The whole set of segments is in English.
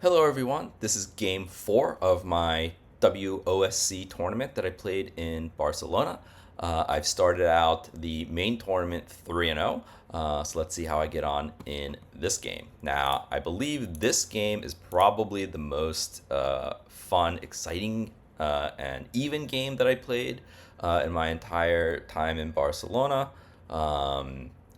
Hello everyone, this is game 4 of my WOSC tournament that I played in Barcelona. I've started out the main tournament 3-0, so let's see how I get on in this game. Now, I believe this game is probably the most fun, exciting, and even game that I played in my entire time in Barcelona.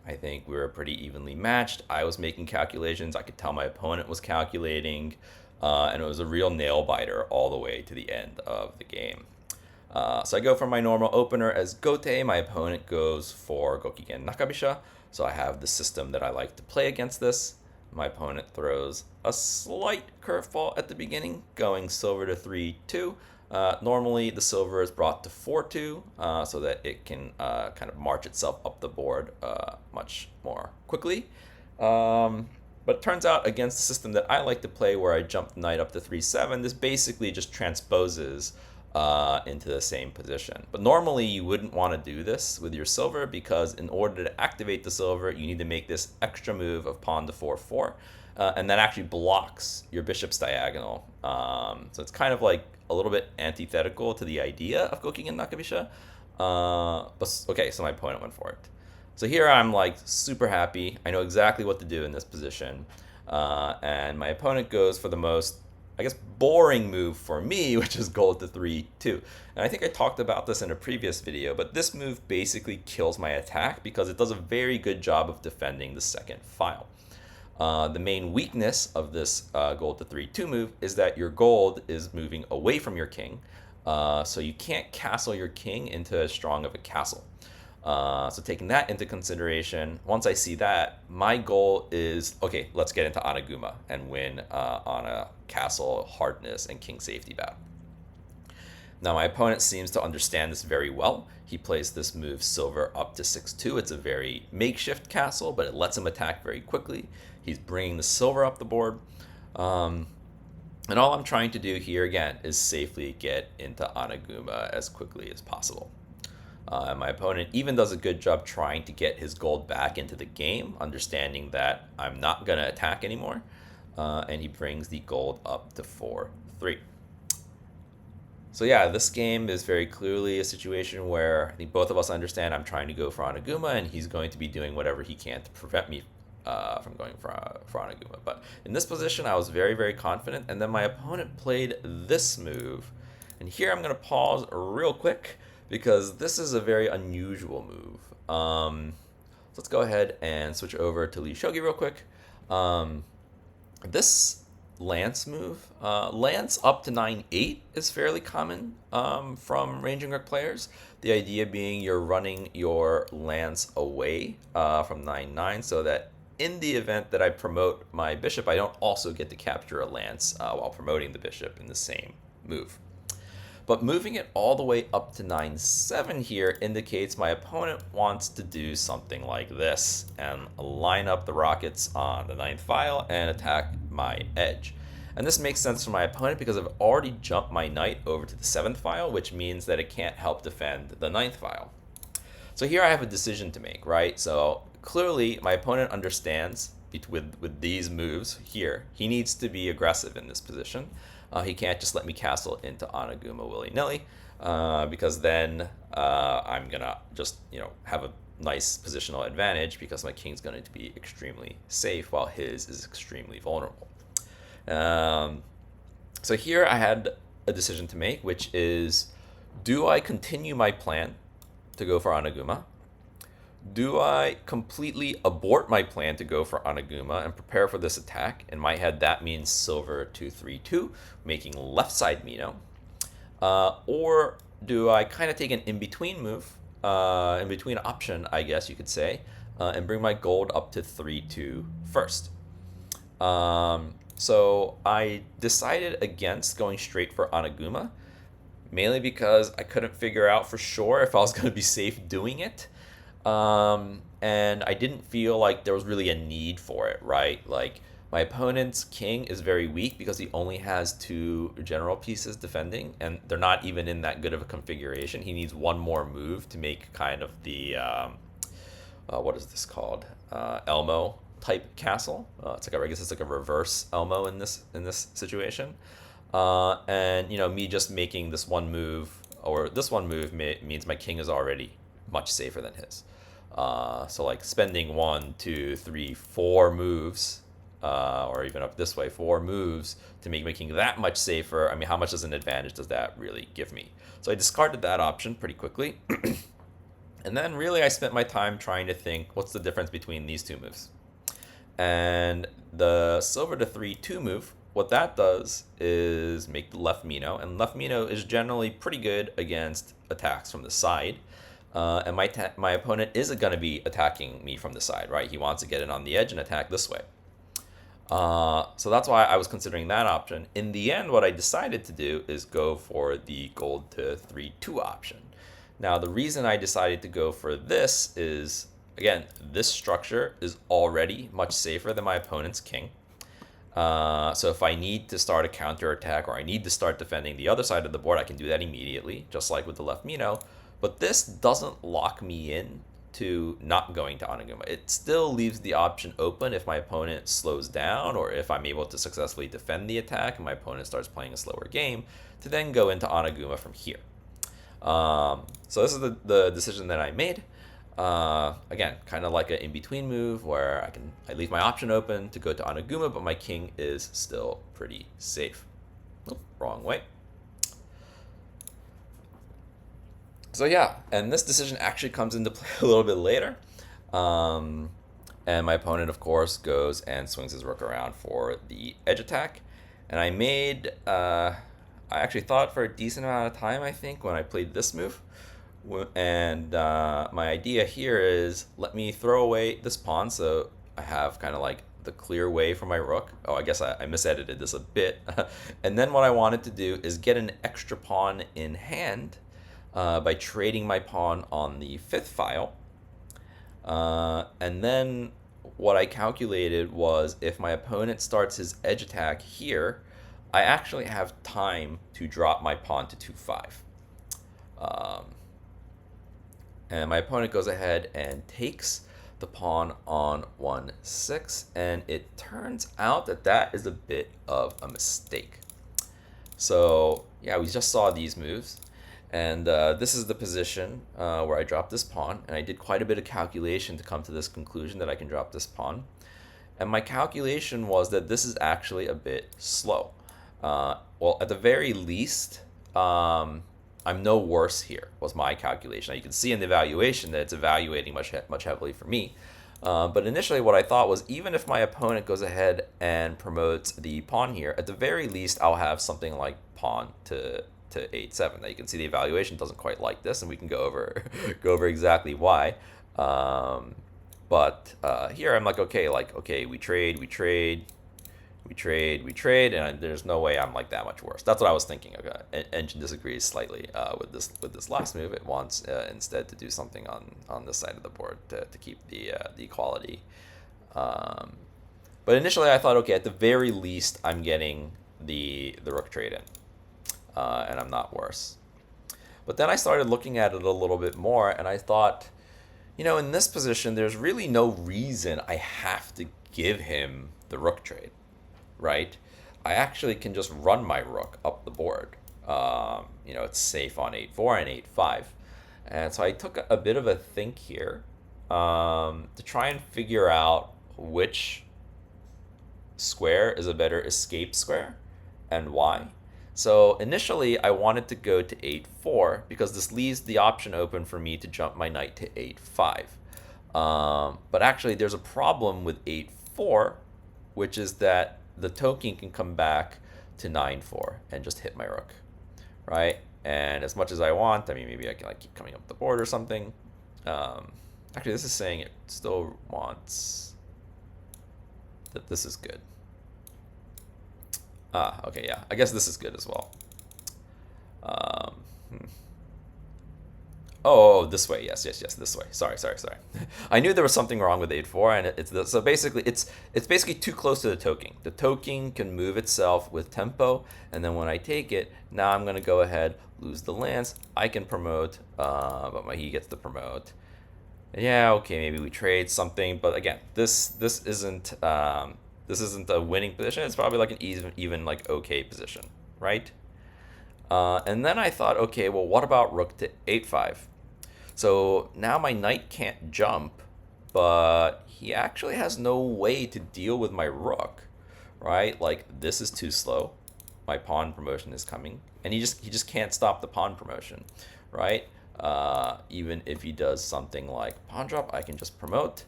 I think we were pretty evenly matched. I was making calculations. I could tell my opponent was calculating, and it was a real nail biter all the way to the end of the game. So I go for my normal opener as Gote. My opponent goes for Gokigen Nakabisha. So I have the system that I like to play against this. My opponent throws a slight curveball at the beginning, going silver to 3-2. Normally, the silver is brought to 4-2 so that it can kind of march itself up the board much more quickly. But it turns out against the system that I like to play where I jump the knight up to 3-7, this basically just transposes into the same position. But normally you wouldn't want to do this with your silver because in order to activate the silver, you need to make this extra move of pawn to 4-4. And that actually blocks your bishop's diagonal. So it's kind of like a little bit antithetical to the idea of Gokigen Nakabisha. But okay, so my opponent went for it. So here I'm like super happy. I know exactly what to do in this position. And my opponent goes for the most, I guess, boring move for me, which is gold to 3-2. And I think I talked about this in a previous video, but this move basically kills my attack because it does a very good job of defending the second file. The main weakness of this gold to 3-2 move is that your gold is moving away from your king, so you can't castle your king into as strong of a castle. So taking that into consideration, once I see that, my goal is, okay, let's get into Anaguma and win on a castle hardness and king safety bout. Now my opponent seems to understand this very well. He plays this move silver up to 6-2. It's a very makeshift castle, but it lets him attack very quickly. He's bringing the silver up the board. And all I'm trying to do here, again, is safely get into Anaguma as quickly as possible. And my opponent even does a good job trying to get his gold back into the game, understanding that I'm not going to attack anymore. And he brings the gold up to 4-3. So yeah, this game is very clearly a situation where I think both of us understand I'm trying to go for Anaguma, and he's going to be doing whatever he can to prevent me from going for Anaguma. But in this position, I was very, very confident, and then my opponent played this move. And here I'm going to pause real quick because this is a very unusual move. So let's go ahead and switch over to Lee Shogi real quick. This Lance move. Lance up to 9-8 is fairly common from ranging rook players. The idea being you're running your Lance away from 9-9 so that in the event that I promote my bishop, I don't also get to capture a Lance while promoting the bishop in the same move. But moving it all the way up to 9-7 here indicates my opponent wants to do something like this and line up the rockets on the 9th file and attack my edge. And this makes sense for my opponent because I've already jumped my knight over to the 7th file, which means that it can't help defend the 9th file. So here I have a decision to make, right? So clearly my opponent understands with these moves here, he needs to be aggressive in this position. He can't just let me castle into Anaguma willy-nilly because then I'm going to just, have a nice positional advantage because my king's going to be extremely safe while his is extremely vulnerable. So here I had a decision to make, which is, do I continue my plan to go for Anaguma? Do I completely abort my plan to go for Anaguma and prepare for this attack? In my head, that means silver to 3-2, making left side Mino. Or do I kind of take an in-between move, in-between option, I guess you could say, and bring my gold up to 3-2 first? So I decided against going straight for Anaguma, mainly because I couldn't figure out for sure if I was going to be safe doing it. And I didn't feel like there was really a need for it, right? Like, my opponent's king is very weak because he only has 2 general pieces defending, and they're not even in that good of a configuration. He needs one more move to make kind of the, what is this called? Elmo type castle. It's like I guess it's like a reverse Elmo in this situation. And me just making this one move or this one move means my king is already much safer than his. So like spending 1, 2, 3, 4 moves, or even up this way, 4 moves to make my king that much safer. I mean, how much as an advantage does that really give me? So I discarded that option pretty quickly. And then really I spent my time trying to think what's the difference between these 2 moves. And the silver to 3/2 move, what that does is make the left Mino, and left Mino is generally pretty good against attacks from the side. And my opponent isn't going to be attacking me from the side, right? He wants to get in on the edge and attack this way. So that's why I was considering that option. In the end, what I decided to do is go for the gold to 3/2 option. Now, the reason I decided to go for this is, again, this structure is already much safer than my opponent's king. So if I need to start a counterattack or I need to start defending the other side of the board, I can do that immediately, just like with the left Mino. But this doesn't lock me in to not going to Oniguma. It still leaves the option open if my opponent slows down or if I'm able to successfully defend the attack and my opponent starts playing a slower game, to then go into Oniguma from here. So this is the decision that I made. Again, kind of like an in-between move where I leave my option open to go to Oniguma, but my king is still pretty safe. Oh, wrong way. So yeah, and this decision actually comes into play a little bit later. And my opponent, of course, goes and swings his rook around for the edge attack. And I actually thought for a decent amount of time, I think, when I played this move. And my idea here is let me throw away this pawn so I have kind of like the clear way for my rook. Oh, I guess I misedited this a bit. And then what I wanted to do is get an extra pawn in hand by trading my pawn on the 5th file. And then what I calculated was if my opponent starts his edge attack here, I actually have time to drop my pawn to 2-5. And my opponent goes ahead and takes the pawn on 1-6, and it turns out that that is a bit of a mistake. So yeah, we just saw these moves, and this is the position where I dropped this pawn, and I did quite a bit of calculation to come to this conclusion that I can drop this pawn. And my calculation was that this is actually a bit slow. Well, at the very least, I'm no worse here, was my calculation. Now, you can see in the evaluation that it's evaluating much heavily for me. But initially what I thought was even if my opponent goes ahead and promotes the pawn here, at the very least I'll have something like pawn to 8-7. Now you can see the evaluation doesn't quite like this, and we can go over exactly why. But here I'm like, okay, we trade, and there's no way I'm like that much worse. That's what I was thinking. Okay, Engine disagrees slightly with this last move. It wants instead to do something on this side of the board to keep the equality. But initially I thought, okay, at the very least I'm getting the rook trade in, and I'm not worse. But then I started looking at it a little bit more, and I thought, in this position there's really no reason I have to give him the rook trade. Right? I actually can just run my rook up the board. It's safe on 8-4 and 8-5. And so I took a bit of a think here to try and figure out which square is a better escape square and why. So initially I wanted to go to 8-4 because this leaves the option open for me to jump my knight to 8-5. But actually there's a problem with 8-4, which is that the token can come back to 9-4 and just hit my rook, right? And as much as I want, I mean, maybe I can keep coming up the board or something. Actually, this is saying it still wants that this is good. Okay, yeah, I guess this is good as well. Oh, this way, yes, this way. Sorry. I knew there was something wrong with 8-4, and so basically it's basically too close to the token. The token can move itself with tempo, and then when I take it, now I'm gonna go ahead, lose the lance. I can promote, but he gets to promote, Yeah, okay, maybe we trade something, but again, this isn't a winning position. It's probably like an even like okay position, right? And then I thought, okay, well, what about rook to 8-5? So now my knight can't jump, but he actually has no way to deal with my rook, right? Like this is too slow. My pawn promotion is coming, and he just can't stop the pawn promotion, right? Even if he does something like pawn drop, I can just promote,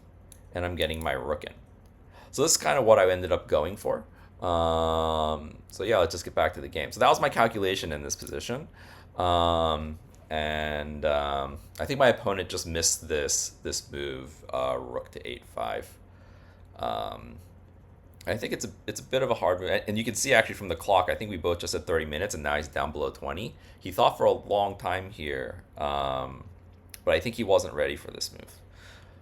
and I'm getting my rook in. So this is kind of what I ended up going for. So yeah, let's just get back to the game. So that was my calculation in this position. And I think my opponent just missed this move, rook to 8-5. Um, I think it's a bit of a hard move, and you can see actually from the clock. I think we both just said 30 minutes, and now he's down below 20. He thought for a long time here, but I think he wasn't ready for this move.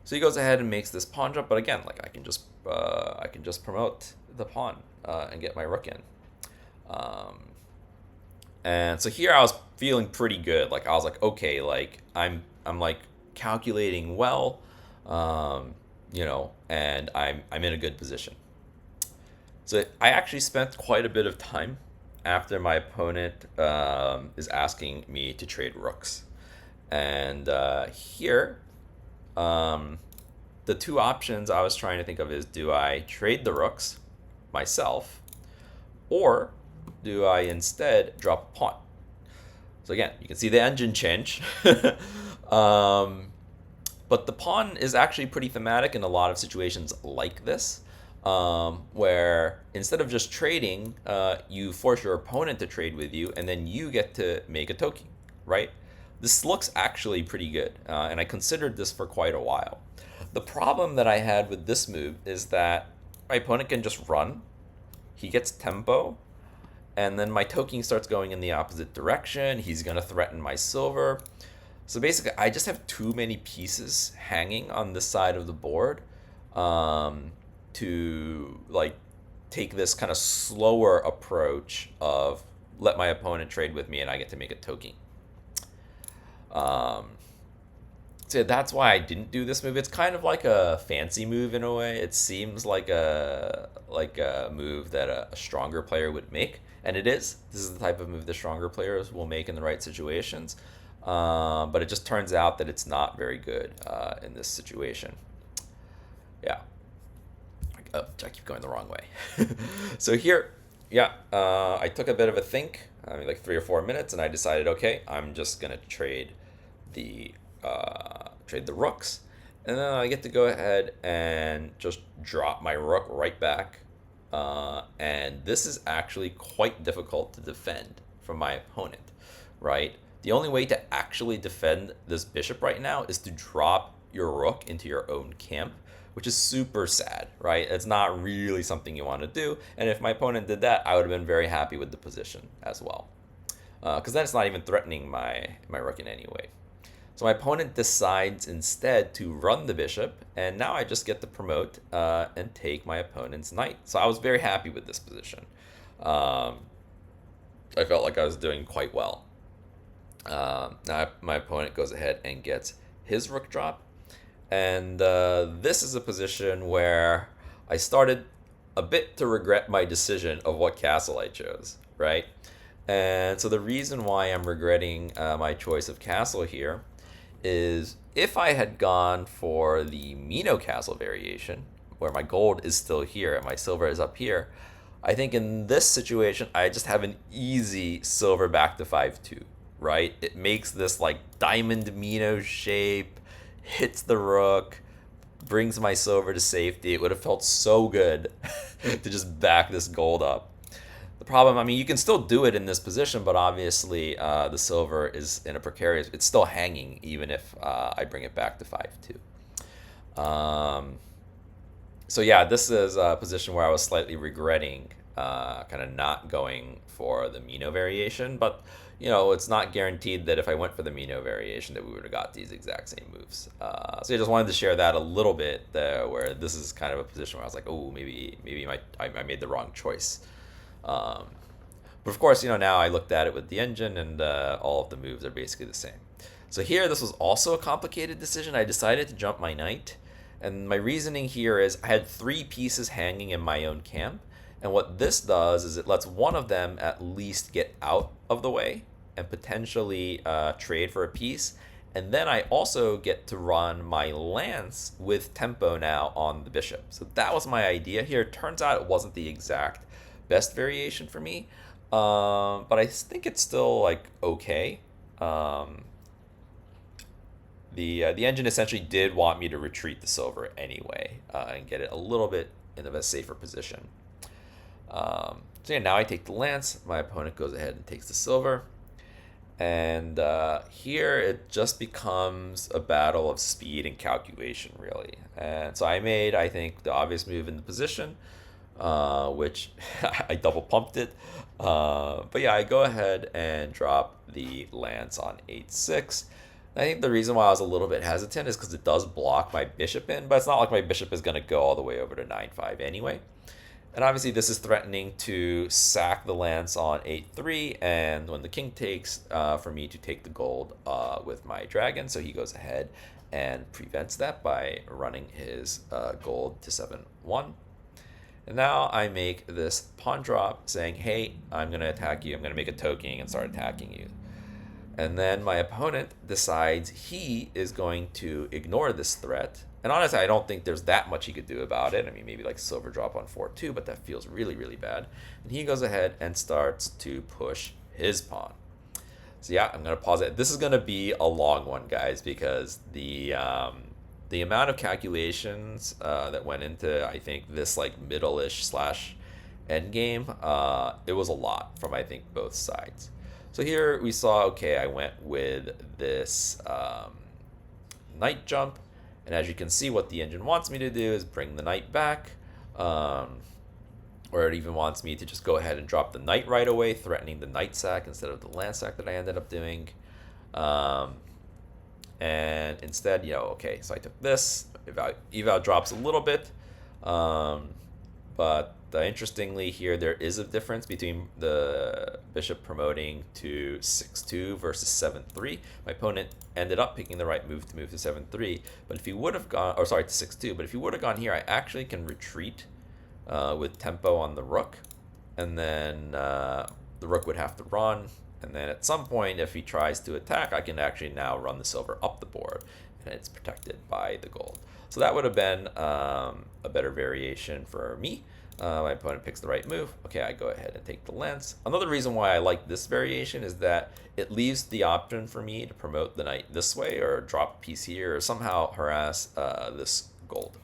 So he goes ahead and makes this pawn jump, but again, like I can just promote the pawn and get my rook in. Um, and so here I was feeling pretty good. Like I was like, okay, like I'm like calculating well, and I'm in a good position. So I actually spent quite a bit of time after my opponent is asking me to trade rooks, and here um, the two options I was trying to think of is, do I trade the rooks myself, or do I instead drop a pawn? So again, you can see the engine change. um, but the pawn is actually pretty thematic in a lot of situations like this, where instead of just trading, you force your opponent to trade with you, and then you get to make a token, right? This looks actually pretty good, and I considered this for quite a while. The problem that I had with this move is that my opponent can just run, he gets tempo, and then my token starts going in the opposite direction. He's going to threaten my silver. So basically, I just have too many pieces hanging on this side of the board to like take this kind of slower approach of let my opponent trade with me and I get to make a token. Um, so that's why I didn't do this move. It's kind of like a fancy move in a way. It seems like a move that a stronger player would make, and it is. This is the type of move the stronger players will make in the right situations. But it just turns out that it's not very good in this situation. Yeah. Oh, I keep going the wrong way. So here, yeah, I took a bit of a think, I mean, like 3 or 4 minutes, and I decided, okay, I'm just gonna the trade the rooks, and then I get to go ahead and just drop my rook right back. And this is actually quite difficult to defend from my opponent, right? The only way to actually defend this bishop right now is to drop your rook into your own camp, which is super sad, right? It's not really something you want to do. And if my opponent did that, I would have been very happy with the position as well, because then it's not even threatening my rook in any way. So my opponent decides instead to run the bishop, and now I just get to promote and take my opponent's knight. So I was very happy with this position. Um, I felt like I was doing quite well. Now my opponent goes ahead and gets his rook drop, and this is a position where I started a bit to regret my decision of what castle I chose, right? And so the reason why I'm regretting my choice of castle here is if I had gone for the Mino castle variation, where my gold is still here and my silver is up here, I think in this situation, I just have an easy silver back to 5-2, right? It makes this like diamond Mino shape, hits the rook, brings my silver to safety. It would have felt so good to just back this gold up. The problem, I mean, you can still do it in this position, but obviously the silver is in a precarious, it's still hanging even if I bring it back to 5-2. So yeah, this is a position where I was slightly regretting kind of not going for the Mino variation, but it's not guaranteed that if I went for the Mino variation that we would have got these exact same moves. So I just wanted to share that a little bit where this is kind of a position where I was like, oh, maybe I made the wrong choice. But of course, now I looked at it with the engine, and all of the moves are basically the same. So here, this was also a complicated decision. I decided to jump my knight. And my reasoning here is I had 3 pieces hanging in my own camp. And what this does is it lets one of them at least get out of the way and potentially trade for a piece. And then I also get to run my lance with tempo now on the bishop. So that was my idea here. Turns out it wasn't the exact best variation for me. But I think it's still like okay. The engine essentially did want me to retreat the silver anyway and get it a little bit in a safer position. So yeah, now I take the lance. My opponent goes ahead and takes the silver. And here it just becomes a battle of speed and calculation, really. And so I made, I think, the obvious move in the position, which I double pumped it. But yeah, I go ahead and drop the lance on 8-6. I think the reason why I was a little bit hesitant is because it does block my bishop in, but it's not like my bishop is going to go all the way over to 9-5 anyway. And obviously this is threatening to sack the lance on 8-3, and when the king takes, for me to take the gold with my dragon, so he goes ahead and prevents that by running his gold to 7-1. And now I make this pawn drop saying, hey, I'm going to attack you, I'm going to make a toe king and start attacking you. And then my opponent decides he is going to ignore this threat. And honestly, I don't think there's that much he could do about it. I mean, maybe like silver drop on 4-2, but that feels really, really bad. And he goes ahead and starts to push his pawn. So yeah, I'm going to pause it. This is going to be a long one, guys, because the amount of calculations that went into, I think, this like middle-ish slash endgame, it was a lot from, I think, both sides. So here we saw, okay, I went with this knight jump. And as you can see, what the engine wants me to do is bring the knight back. Or it even wants me to just go ahead and drop the knight right away, threatening the knight sack instead of the lance sack that I ended up doing. And instead, okay, so I took this. Eval drops a little bit. But interestingly here, there is a difference between the bishop promoting to 6-2 versus 7-3. My opponent ended up picking the right move to move to 7-3. But if he would have gone, or sorry, to 6-2. But if he would have gone here, I actually can retreat with tempo on the rook. And then the rook would have to run. And then at some point, if he tries to attack, I can actually now run the silver up the board. And it's protected by the gold. So that would have been a better variation for me. My opponent picks the right move. Okay, I go ahead and take the lance. Another reason why I like this variation is that it leaves the option for me to promote the knight this way or drop a piece here or somehow harass this gold.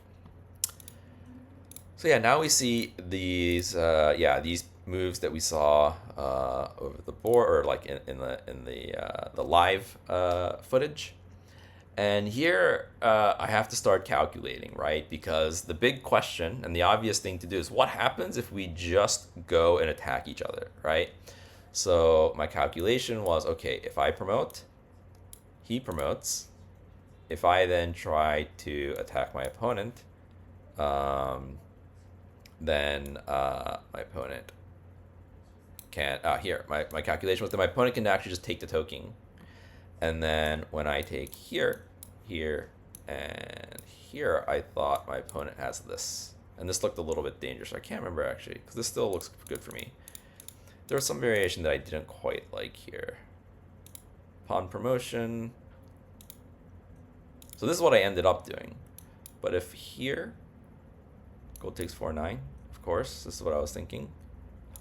So yeah, now we see these these moves that we saw over the board, or like in the live footage. And here I have to start calculating, right? Because the big question and the obvious thing to do is what happens if we just go and attack each other, right? So my calculation was, okay, if I promote, he promotes. If I then try to attack my opponent, then my opponent can, here, my calculation was that my opponent can actually just take the token. And then when I take here, here, and here, I thought my opponent has this. And this looked a little bit dangerous. I can't remember actually, because this still looks good for me. There was some variation that I didn't quite like here. Pawn promotion. So this is what I ended up doing. But if here, gold takes 4-9, of course, this is what I was thinking.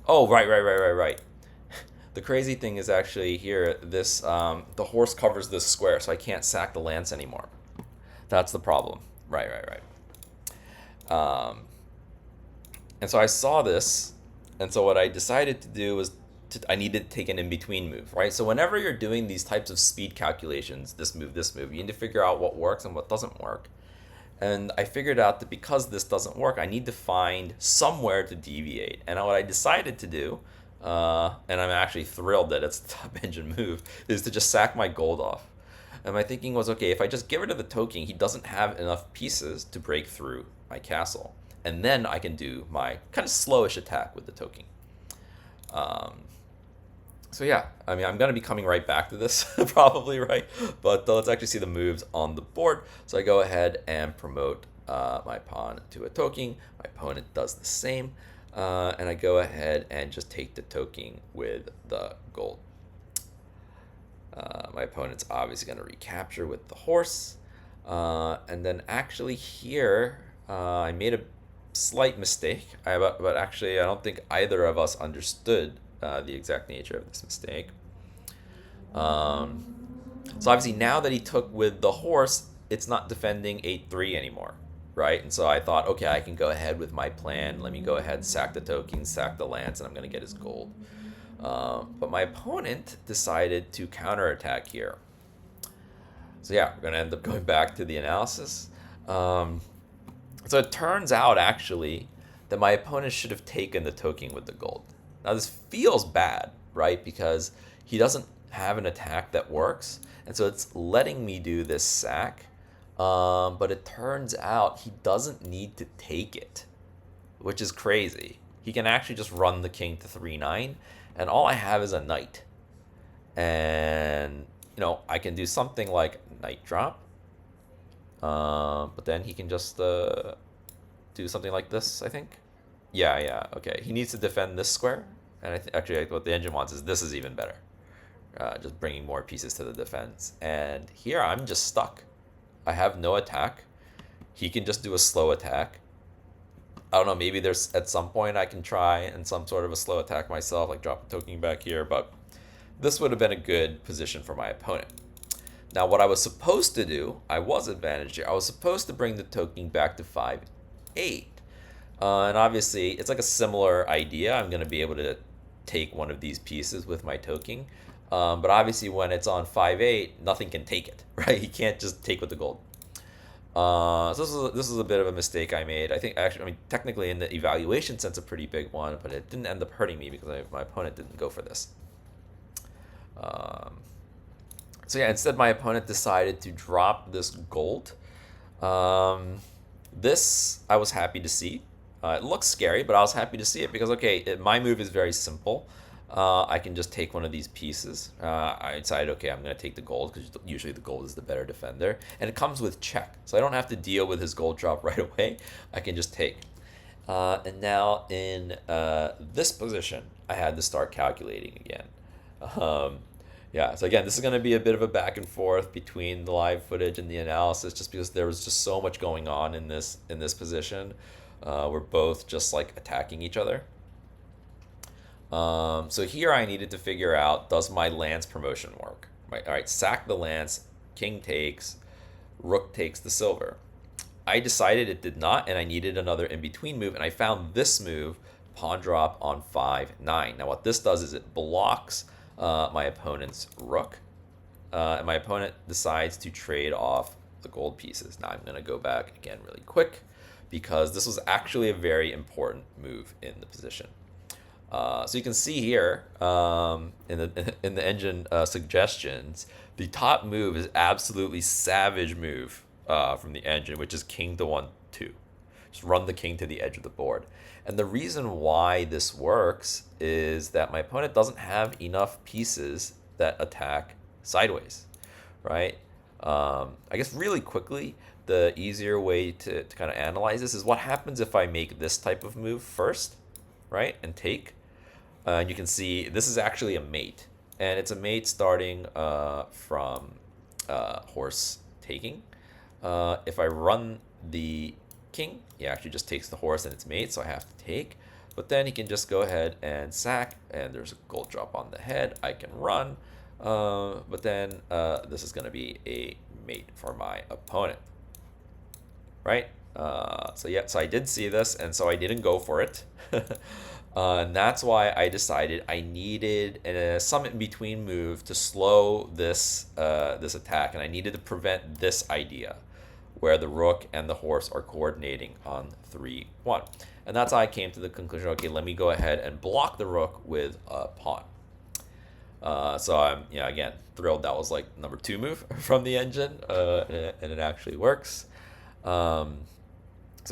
Oh, right. The crazy thing is actually here, this the horse covers this square, so I can't sack the lance anymore. That's the problem. Right. And so I saw this, and so what I decided to do was I needed to take an in-between move, right? So whenever you're doing these types of speed calculations, this move, you need to figure out what works and what doesn't work. And I figured out that because this doesn't work, I need to find somewhere to deviate. And what I decided to do, and I'm actually thrilled that it's the top engine move, is to just sack my gold off. And my thinking was, okay, if I just get rid of the token, he doesn't have enough pieces to break through my castle. And then I can do my kind of slowish attack with the token. So yeah, I mean, I'm going to be coming right back to this probably, right? But let's actually see the moves on the board. So I go ahead and promote my pawn to a token. My opponent does the same. And I go ahead and just take the token with the gold. My opponent's obviously going to recapture with the horse. And then actually here, I made a slight mistake. But actually, I don't think either of us understood the exact nature of this mistake. So obviously now that he took with the horse, it's not defending 8-3 anymore, right? And so I thought, okay, I can go ahead with my plan. Let me go ahead, sack the tokens, sack the lance, and I'm going to get his gold. But my opponent decided to counterattack here. So yeah, we're going to end up going back to the analysis. So it turns out, actually, that my opponent should have taken the token with the gold. Now, this feels bad, right? Because he doesn't have an attack that works. And so it's letting me do this sack. But it turns out he doesn't need to take it, which is crazy. He can actually just run the king to 3-9. And all I have is a knight. And, I can do something like knight drop. But then he can just do something like this, I think. Yeah, okay. He needs to defend this square. And actually, what the engine wants is this is even better. Just bringing more pieces to the defense. And here I'm just stuck. I have no attack. He can just do a slow attack. I don't know, maybe there's at some point I can try and some sort of a slow attack myself, like drop a token back here, but this would have been a good position for my opponent. Now, what I was supposed to do, I was advantaged here. I was supposed to bring the token back to 5-8. And obviously, it's like a similar idea. I'm going to be able to take one of these pieces with my token. But obviously, when it's on 5-8, nothing can take it, right? He can't just take with the gold. So this is a bit of a mistake I made. I think actually, I mean, technically in the evaluation sense, a pretty big one, but it didn't end up hurting me because my opponent didn't go for this. So yeah, instead my opponent decided to drop this gold. This I was happy to see. It looks scary, but I was happy to see it because, okay, my move is very simple. I can just take one of these pieces. I decided, okay, I'm going to take the gold because usually the gold is the better defender. And it comes with check. So I don't have to deal with his gold drop right away. I can just take. And now in this position, I had to start calculating again. Yeah, so again, this is going to be a bit of a back and forth between the live footage and the analysis just because there was just so much going on in this position. We're both just like attacking each other. So here I needed to figure out, does my lance promotion work? Right, all right, sack the lance, king takes, rook takes the silver. I decided it did not, and I needed another in-between move, and I found this move, pawn drop on 5-9. Now what this does is it blocks my opponent's rook, and my opponent decides to trade off the gold pieces. Now I'm going to go back again really quick because this was actually a very important move in the position. So you can see here in the engine suggestions, the top move is absolutely savage move from the engine, which is king to 1-2. Just run the king to the edge of the board. And the reason why this works is that my opponent doesn't have enough pieces that attack sideways, right? I guess really quickly, the easier way to kind of analyze this is what happens if I make this type of move first, right, and take. And you can see this is actually a mate. And it's a mate starting from horse taking. If I run the king, he actually just takes the horse and it's mate, so I have to take. But then he can just go ahead and sack, and there's a gold drop on the head. I can run, but then this is going to be a mate for my opponent, right? So yeah, so I did see this, and so I didn't go for it. And that's why I decided I needed some in-between move to slow this this attack, and I needed to prevent this idea where the rook and the horse are coordinating on 3-1. And that's how I came to the conclusion, okay, let me go ahead and block the rook with a pawn. So I'm, again, thrilled that was like number 2 move from the engine, and it actually works. So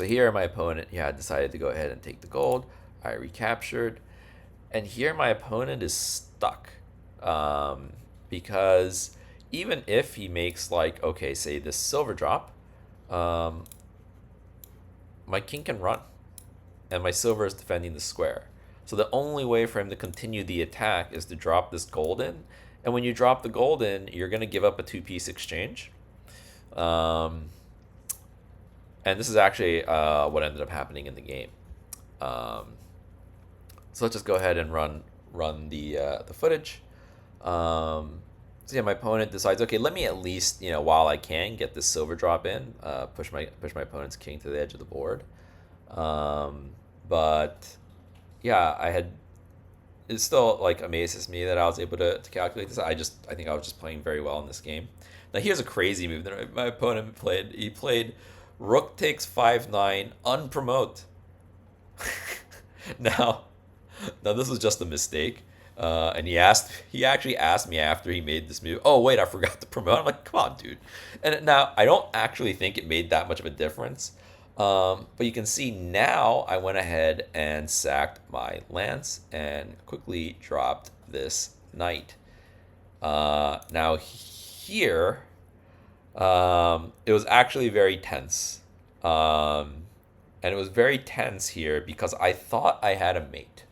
here my opponent decided to go ahead and take the gold. I recaptured. And here my opponent is stuck. because even if he makes like, okay, say this silver drop, um, my king can run, and my silver is defending the square. So the only way for him to continue the attack is to drop this golden. And when you drop the golden, you're going to give up a two-piece exchange. And this is actually what ended up happening in the game. So let's just go ahead and run the footage. So yeah, my opponent decides, okay, let me at least, while I can, get this silver drop in, push my opponent's king to the edge of the board. But yeah, it still like amazes me that I was able to calculate this. I think I was just playing very well in this game. Now here's a crazy move that my opponent played. He played rook takes 5-9 unpromote. now now this was just a mistake. And he actually asked me after he made this move, oh wait, I forgot to promote. I'm like, come on, dude. And now I don't actually think it made that much of a difference. But you can see now I went ahead and sacked my lance and quickly dropped this knight. Now here, it was actually very tense. And it was very tense here because I thought I had a mate.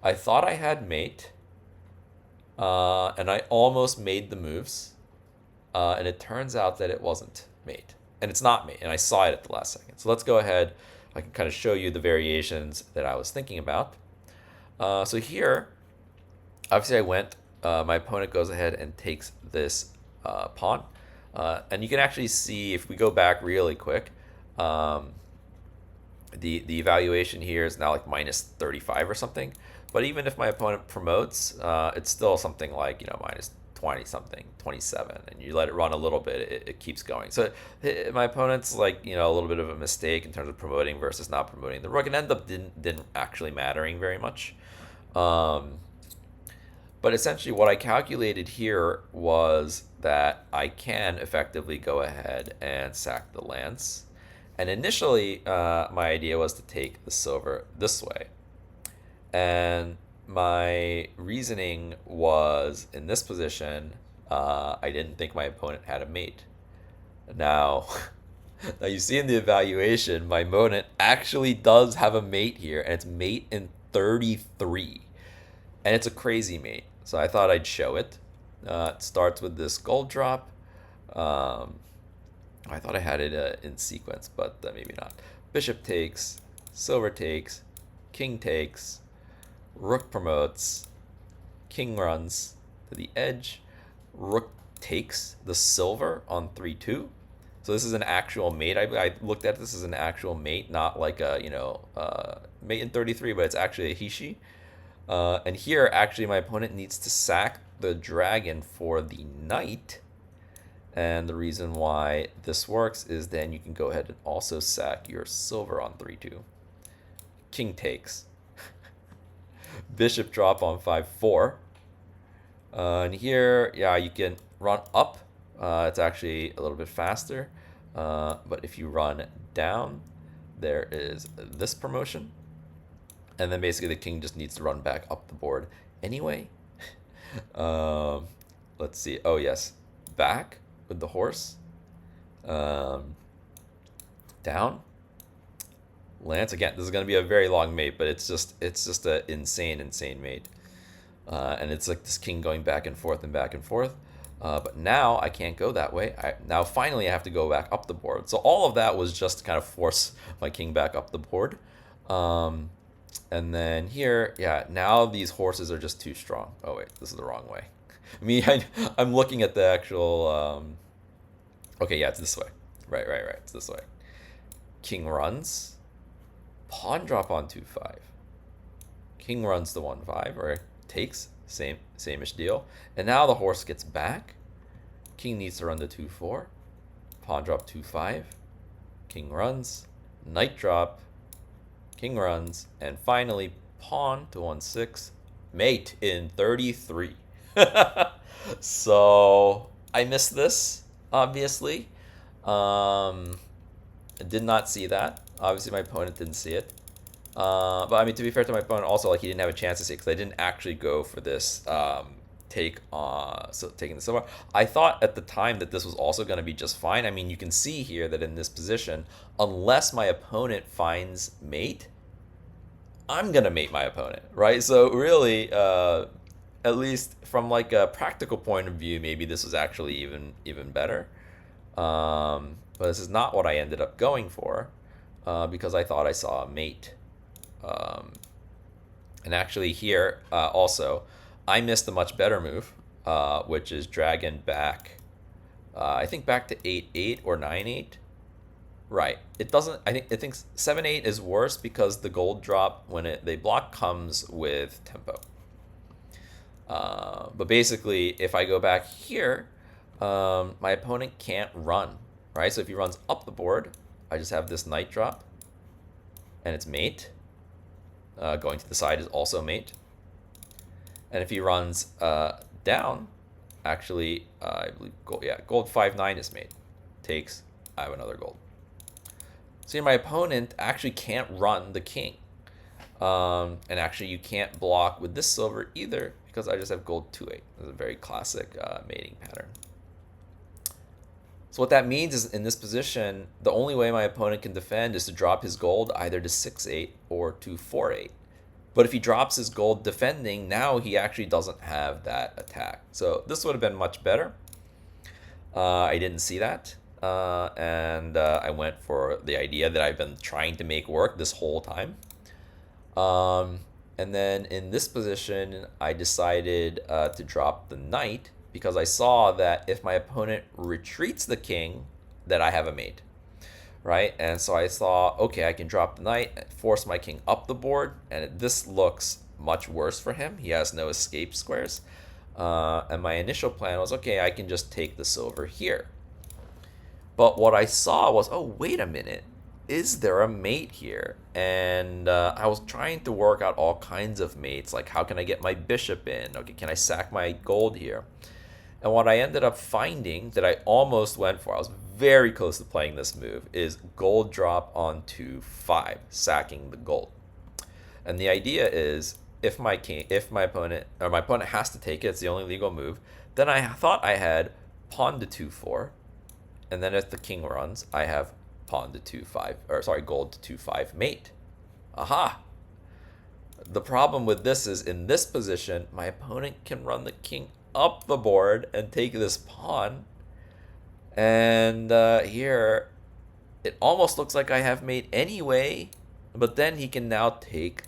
I thought I had mate, and I almost made the moves, and it turns out that it wasn't mate. And it's not mate, and I saw it at the last second. So let's go ahead. I can kind of show you the variations that I was thinking about. So here, obviously I went, my opponent goes ahead and takes this pawn. And you can actually see, if we go back really quick, the evaluation here is now like minus 35 or something. But even if my opponent promotes, it's still something like, minus 20 something, 27, and you let it run a little bit, it keeps going. So my opponent's like, a little bit of a mistake in terms of promoting versus not promoting the rook. It ended up didn't actually mattering very much. But essentially what I calculated here was that I can effectively go ahead and sack the lance. And initially, my idea was to take the silver this way. And my reasoning was, in this position, I didn't think my opponent had a mate. Now, now you see in the evaluation, my opponent actually does have a mate here, and it's mate in 33. And it's a crazy mate, so I thought I'd show it. It starts with this gold drop. I thought I had it in sequence, but maybe not. Bishop takes, silver takes, king takes, rook promotes, king runs to the edge, rook takes the silver on 3-2. So this is an actual mate. I looked at this as an actual mate, not like a mate in 33, but it's actually a Hishi. And here, actually, my opponent needs to sack the dragon for the knight. And the reason why this works is then you can go ahead and also sack your silver on 3-2. King takes. Bishop drop on 5-4. And here, yeah, you can run up. It's actually a little bit faster. But if you run down, there is this promotion. And then basically the king just needs to run back up the board anyway. Let's see. Oh, yes. Back with the horse. Down. Lance. Again, this is going to be a very long mate, but it's just an insane mate. And it's like this king going back and forth and back and forth. But now I can't go that way. Now finally I have to go back up the board. So all of that was just to kind of force my king back up the board. And then here, yeah, now these horses are just too strong. Oh wait, this is the wrong way. I'm looking at the actual, okay, yeah, it's this way. Right, it's this way. King runs. Pawn drop on 2-5. King runs to 1-5, or takes, same-ish deal. And now the horse gets back. King needs to run to 2-4. Pawn drop 2-5. King runs. Knight drop. King runs. And finally, pawn to 1-6. Mate in 33. So I missed this, obviously. I did not see that. Obviously, my opponent didn't see it. But I mean, to be fair to my opponent, also, like, he didn't have a chance to see it because I didn't actually go for this taking the silver. I thought at the time that this was also going to be just fine. I mean, you can see here that in this position, unless my opponent finds mate, I'm going to mate my opponent, right? So really, at least from like a practical point of view, maybe this was actually even better. But this is not what I ended up going for, because I thought I saw a mate. And actually here, also, I missed a much better move, which is dragon back. I think back to 8-8 or 9-8. Right. It doesn't. I think 7-8 is worse because the gold drop when they block comes with tempo. But basically, if I go back here, my opponent can't run, right? So if he runs up the board, I just have this knight drop, and it's mate. Going to the side is also mate. And if he runs down, actually, I believe gold 5-9 is mate. Takes, I have another gold. So my opponent actually can't run the king. And actually, you can't block with this silver either because I just have gold 2-8. This is a very classic mating pattern. So what that means is in this position, the only way my opponent can defend is to drop his gold either to 6-8 or to 4-8. But if he drops his gold defending, now he actually doesn't have that attack. So this would have been much better. I didn't see that. And I went for the idea that I've been trying to make work this whole time. And then in this position, I decided to drop the knight because I saw that if my opponent retreats the king, that I have a mate, right? And so I saw, okay, I can drop the knight, force my king up the board, and this looks much worse for him. He has no escape squares. And my initial plan was, okay, I can just take the silver here. But what I saw was, oh, wait a minute. Is there a mate here? And I was trying to work out all kinds of mates, like how can I get my bishop in? Okay, can I sack my gold here? And what I ended up finding that I almost went for, I was very close to playing this move, is gold drop onto 5, sacking the gold. And the idea is if my opponent has to take it, it's the only legal move, then I thought I had pawn to 2-4, and then if the king runs, I have pawn to 2-5, or sorry, gold to 2-5 mate. Aha! The problem with this is in this position, my opponent can run the king up the board and take this pawn. And here, it almost looks like I have mate anyway, but then he can now take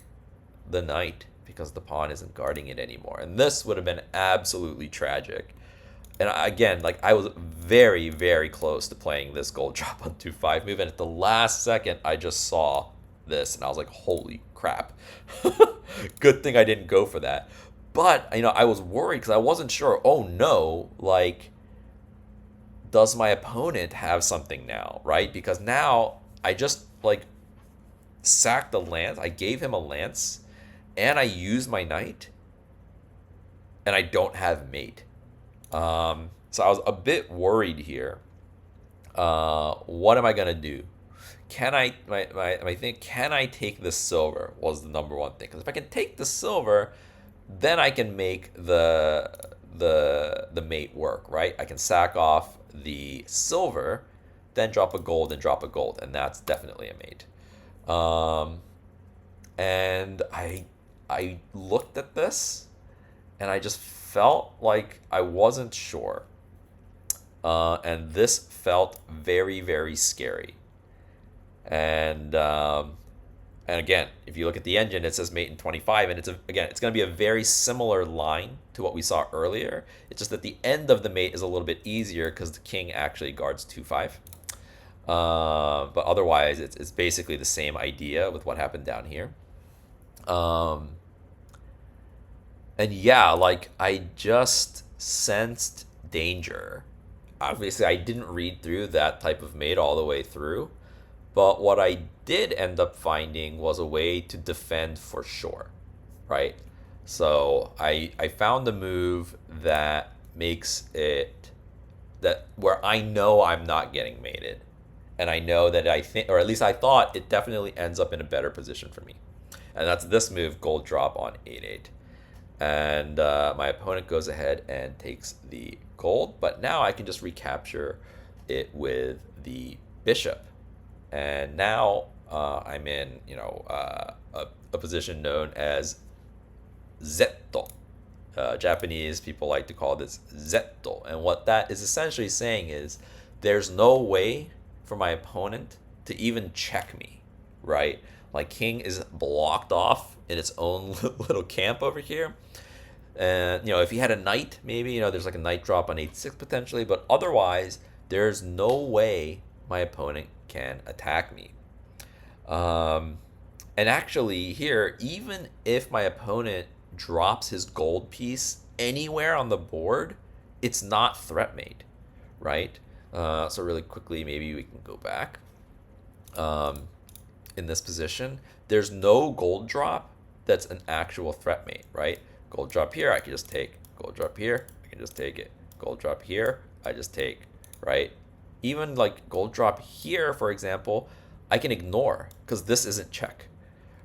the knight because the pawn isn't guarding it anymore. And this would have been absolutely tragic. And again, like I was very, very close to playing this gold drop on 2-5 move, and at the last second, I just saw this, and I was like, "Holy crap!" Good thing I didn't go for that. But I was worried because I wasn't sure. Oh no, like, does my opponent have something now, right? Because now I just like sacked the lance. I gave him a lance, and I used my knight, and I don't have mate. So I was a bit worried here. What am I gonna do? Can I take the silver was the number one thing. Because if I can take the silver, then I can make the mate work, right? I can sack off the silver, then drop a gold and drop a gold, and that's definitely a mate. And I looked at this, and I just felt like I wasn't sure. And this felt very, very scary. And again, if you look at the engine, it says mate in 25, and it's going to be a very similar line to what we saw earlier. It's just that the end of the mate is a little bit easier because the king actually guards 2-5. But otherwise, it's basically the same idea with what happened down here. And yeah, like I just sensed danger. Obviously, I didn't read through that type of mate all the way through. But what I did end up finding was a way to defend for sure, right? So I found a move that makes it that where I know I'm not getting mated. And I know that I think, or at least I thought, it definitely ends up in a better position for me. And that's this move, gold drop on 8-8. And my opponent goes ahead and takes the gold, but now I can just recapture it with the bishop. And now I'm in, a position known as zetto. Japanese people like to call this zetto. And what that is essentially saying is there's no way for my opponent to even check me, right? My king is blocked off in its own little camp over here. And, if he had a knight, maybe, there's like a knight drop on 8-6 potentially, but otherwise, there's no way my opponent can attack me. And actually, here, even if my opponent drops his gold piece anywhere on the board, it's not threat made, right? So really quickly, maybe we can go back. In this position, there's no gold drop that's an actual threat mate, right? Gold drop here, I can just take. Gold drop here, I can just take it. Gold drop here, I just take, right? Even like gold drop here, for example, I can ignore because this isn't check,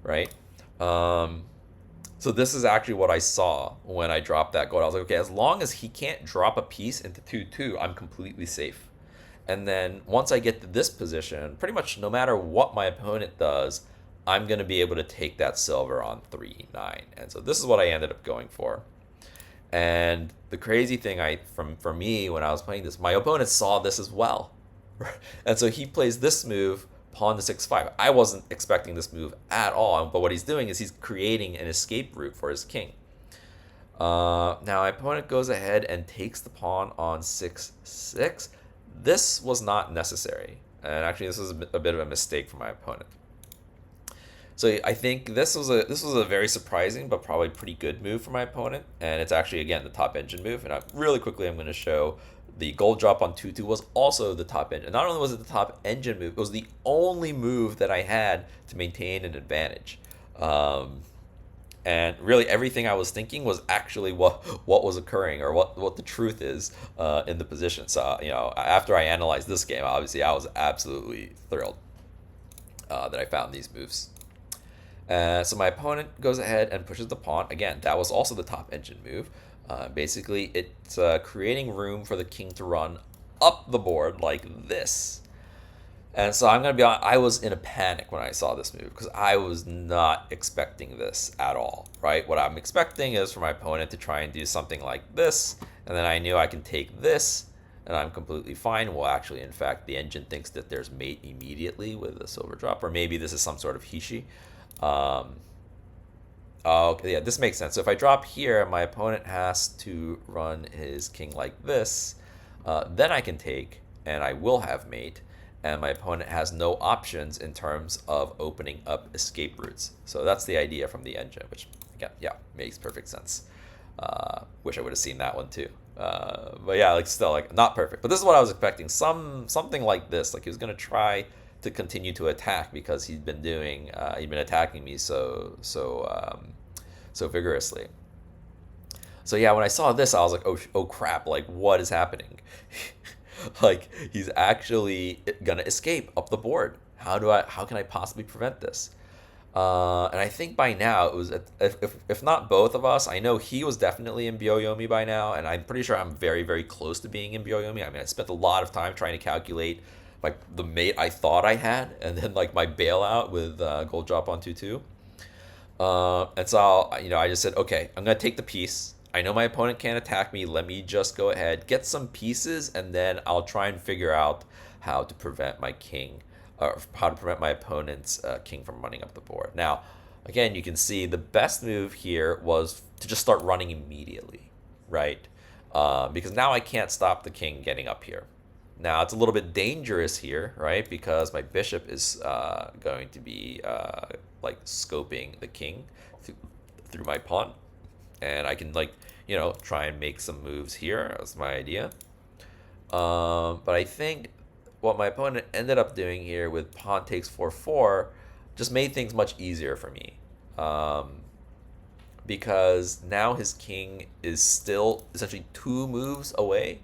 right? So this is actually what I saw when I dropped that gold. I was like, okay, as long as he can't drop a piece into 2-2, I'm completely safe. And then once I get to this position, pretty much no matter what my opponent does, I'm going to be able to take that silver on 3-9. And so this is what I ended up going for. And the crazy thing for me when I was playing this, my opponent saw this as well. And so he plays this move, pawn to 6-5. I wasn't expecting this move at all, but what he's doing is he's creating an escape route for his king. Now my opponent goes ahead and takes the pawn on 6-6. This was not necessary, and actually this was a bit of a mistake for my opponent. So I think this was a very surprising but probably pretty good move for my opponent, and it's actually again the top engine move. And really quickly I'm going to show the gold drop on 2-2 was also the top engine. Not only was it the top engine move, it was the only move that I had to maintain an advantage. And really everything I was thinking was actually what was occurring, or what the truth is in the position. So after I analyzed this game, obviously I was absolutely thrilled that I found these moves. So my opponent goes ahead and pushes the pawn. Again, that was also the top engine move. Basically, it's creating room for the king to run up the board like this. And so I'm going to be honest, I was in a panic when I saw this move because I was not expecting this at all, right? What I'm expecting is for my opponent to try and do something like this, and then I knew I can take this, and I'm completely fine. Well, actually, in fact, the engine thinks that there's mate immediately with a silver drop, or maybe this is some sort of hishi. Okay, yeah, this makes sense. So if I drop here, my opponent has to run his king like this. Then I can take, and I will have mate. And my opponent has no options in terms of opening up escape routes. So that's the idea from the engine, which, again, yeah, makes perfect sense. Wish I would have seen that one too. But yeah, still, not perfect. But this is what I was expecting. Something like this. Like he was going to try to continue to attack because he'd been attacking me so vigorously. So yeah, when I saw this, I was like, oh crap, like what is happening? Like he's actually gonna escape up the board. How can I possibly prevent this? And I think by now it was, if not both of us, I know he was definitely in Byoyomi by now, and I'm pretty sure I'm very, very close to being in Byoyomi. I mean, I spent a lot of time trying to calculate like the mate I thought I had, and then like my bailout with gold drop on 2-2. And so I just said, okay, I'm gonna take the piece. I know my opponent can't attack me. Let me just go ahead, get some pieces, and then I'll try and figure out how to prevent my king, or how to prevent my opponent's king from running up the board. Now, again, you can see the best move here was to just start running immediately, right? Because now I can't stop the king getting up here. Now, it's a little bit dangerous here, right? Because my bishop is going to be like scoping the king through my pawn. And I can try and make some moves here. That's my idea. But I think what my opponent ended up doing here with pawn takes 4-4 just made things much easier for me. Because now his king is still essentially 2 moves away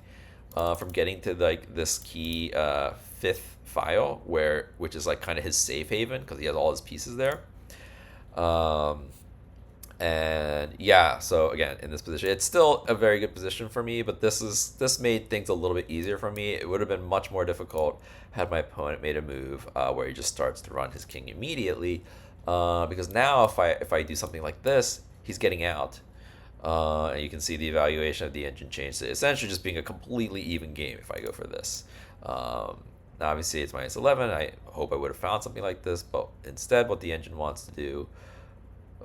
from getting to like this key 5th file, which is like kind of his safe haven because he has all his pieces there. And yeah, so again, in this position, it's still a very good position for me, but this made things a little bit easier for me. It would have been much more difficult had my opponent made a move where he just starts to run his king immediately, because now if I do something like this, he's getting out. And you can see the evaluation of the engine change to essentially just being a completely even game if I go for this. Now obviously it's -11. I hope I would have found something like this, but instead what the engine wants to do,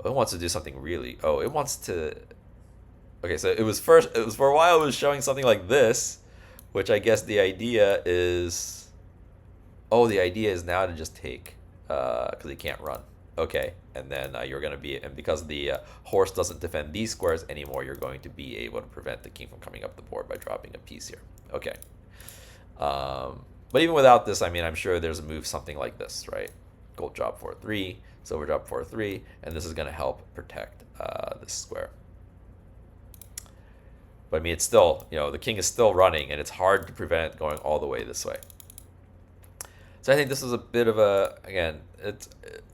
it wants to do something really. Oh, it wants to. Okay, so it was for a while it was showing something like this, which I guess the idea is. Oh, the idea is now to just take, because he can't run. Okay, and then you're going to be, and because the horse doesn't defend these squares anymore, you're going to be able to prevent the king from coming up the board by dropping a piece here. Okay. But even without this, I mean, I'm sure there's a move something like this, right? Gold drop 4-3, silver drop 4-3, and this is going to help protect this square. But I mean, it's still, the king is still running, and it's hard to prevent it going all the way this way. So I think this is a bit of a, again,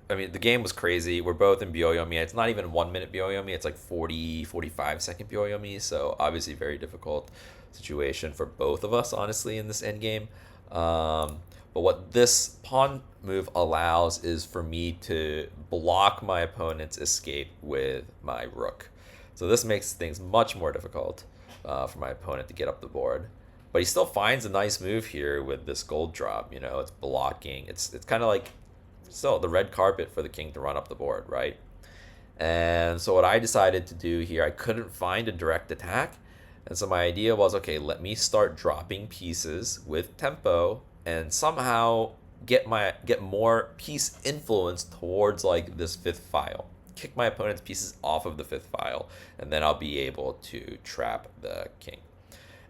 I mean, the game was crazy. We're both in Byoyomi. It's not even 1 minute Byoyomi. It's like 40, 45 second Byoyomi. So obviously very difficult situation for both of us, honestly, in this endgame. But what this pawn move allows is for me to block my opponent's escape with my rook. So this makes things much more difficult for my opponent to get up the board. But he still finds a nice move here with this gold drop. It's blocking. It's kind of like still the red carpet for the king to run up the board, right? And so what I decided to do here, I couldn't find a direct attack. And so my idea was, okay, let me start dropping pieces with tempo and somehow get more piece influence towards like this fifth file. Kick my opponent's pieces off of the fifth file, and then I'll be able to trap the king.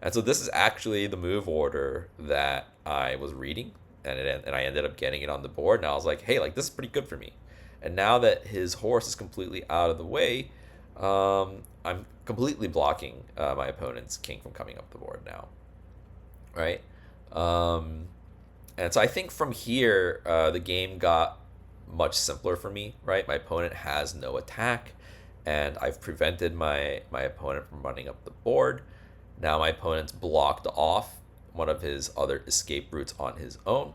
And so this is actually the move order that I was reading, and I ended up getting it on the board. And I was like, hey, like this is pretty good for me. And now that his horse is completely out of the way, I'm completely blocking my opponent's king from coming up the board now, right? And so I think from here, the game got much simpler for me, right? My opponent has no attack, and I've prevented my opponent from running up the board. Now my opponent's blocked off one of his other escape routes on his own.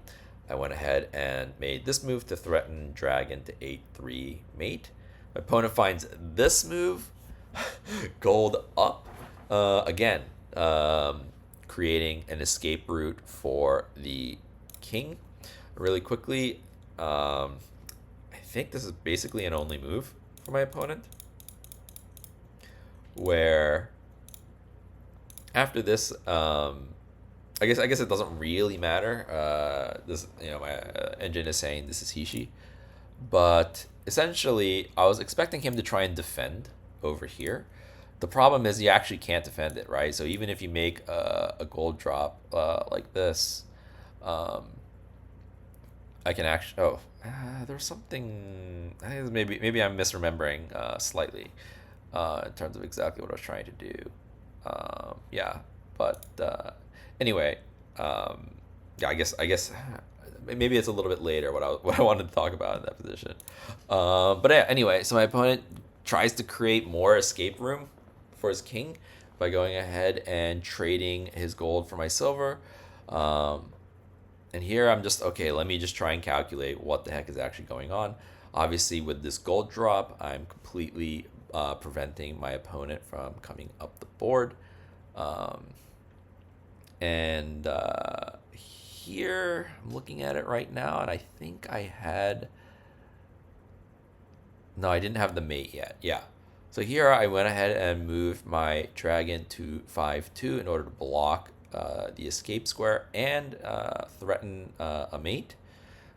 I went ahead and made this move to threaten dragon to 8-3 mate. My opponent finds this move, gold up, again, creating an escape route for the king. Really quickly, I think this is basically an only move for my opponent, where after this, I guess it doesn't really matter. This, my engine is saying this is Hishi, but essentially, I was expecting him to try and defend over here. The problem is he actually can't defend it, right? So even if you make a gold drop like this, I can actually. Oh, there's something. I think maybe I'm misremembering slightly in terms of exactly what I was trying to do. Yeah, but anyway, yeah, I guess maybe it's a little bit later what I wanted to talk about in that position. But yeah, anyway, so my opponent tries to create more escape room for his king by going ahead and trading his gold for my silver. And here I'm just, okay, let me just try and calculate what the heck is actually going on. Obviously, with this gold drop, I'm completely preventing my opponent from coming up the board. And here, I'm looking at it right now, and I think I had... No, I didn't have the mate yet. Yeah. So here I went ahead and moved my dragon to 5-2 in order to block the escape square and threaten a mate.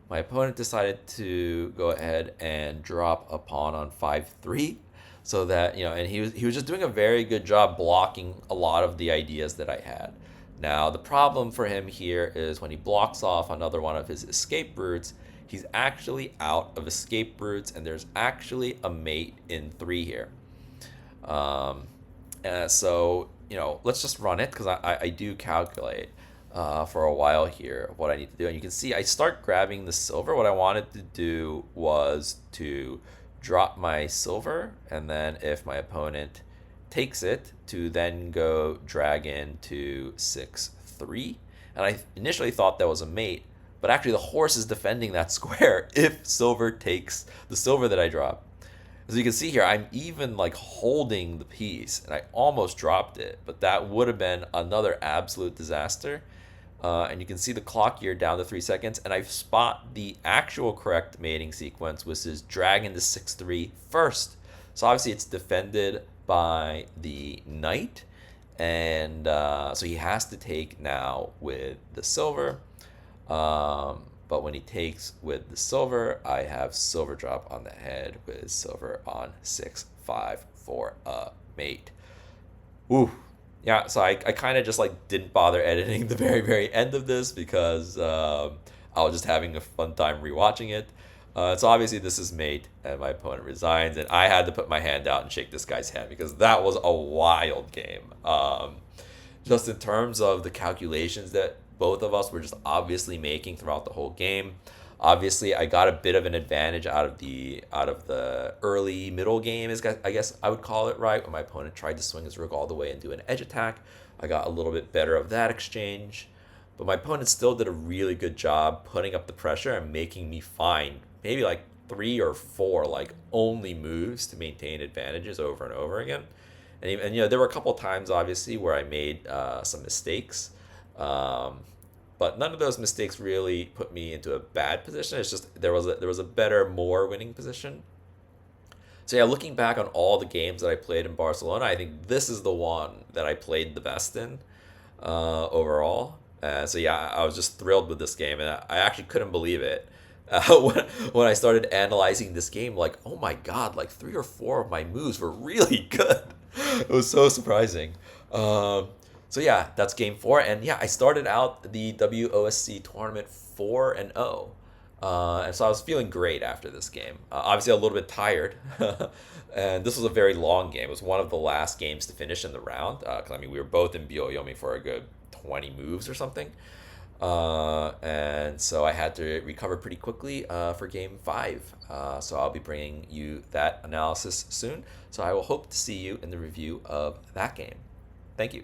My opponent decided to go ahead and drop a pawn on 5-3, so that, and he was just doing a very good job blocking a lot of the ideas that I had. Now the problem for him here is when he blocks off another one of his escape routes, he's actually out of escape routes, and there's actually a mate in 3 here. So let's just run it, because I do calculate for a while here what I need to do. And you can see I start grabbing the silver. What I wanted to do was to drop my silver, and then if my opponent takes it, to then go dragon to 6-3. And I initially thought that was a mate, but actually the horse is defending that square if silver takes the silver that I drop. As you can see here, I'm even like holding the piece, and I almost dropped it, but that would have been another absolute disaster. And you can see the clock here down to 3 seconds, and I spot the actual correct mating sequence, which is dragon to 6-3 first. So obviously it's defended by the knight, and so he has to take now with the silver. But when he takes with the silver, I have silver drop on the head with silver on 6-5 for a mate. Ooh. Yeah, so I kind of just like didn't bother editing the very end of this because I was just having a fun time rewatching it. So obviously this is mate, and my opponent resigns, and I had to put my hand out and shake this guy's hand because that was a wild game. Just in terms of the calculations that both of us were just obviously making throughout the whole game. Obviously, I got a bit of an advantage out of the early middle game, is I guess I would call it, right? When my opponent tried to swing his rook all the way and do an edge attack, I got a little bit better of that exchange. But my opponent still did a really good job putting up the pressure and making me find maybe like 3 or 4 like only moves to maintain advantages over and over again. And there were a couple times obviously where I made some mistakes. But none of those mistakes really put me into a bad position. It's just there was a better, more winning position. So yeah, looking back on all the games that I played in Barcelona, I think this is the one that I played the best in overall. So yeah, I was just thrilled with this game, and I actually couldn't believe it when I started analyzing this game. Like, oh my god, like 3 or 4 of my moves were really good. It was so surprising. So yeah, that's game 4, and yeah, I started out the WOSC tournament 4-0, and so I was feeling great after this game. Obviously, a little bit tired, and this was a very long game. It was one of the last games to finish in the round. Because I mean, we were both in Byoyomi for a good 20 moves or something, and so I had to recover pretty quickly for game 5. So I'll be bringing you that analysis soon. So I will hope to see you in the review of that game. Thank you.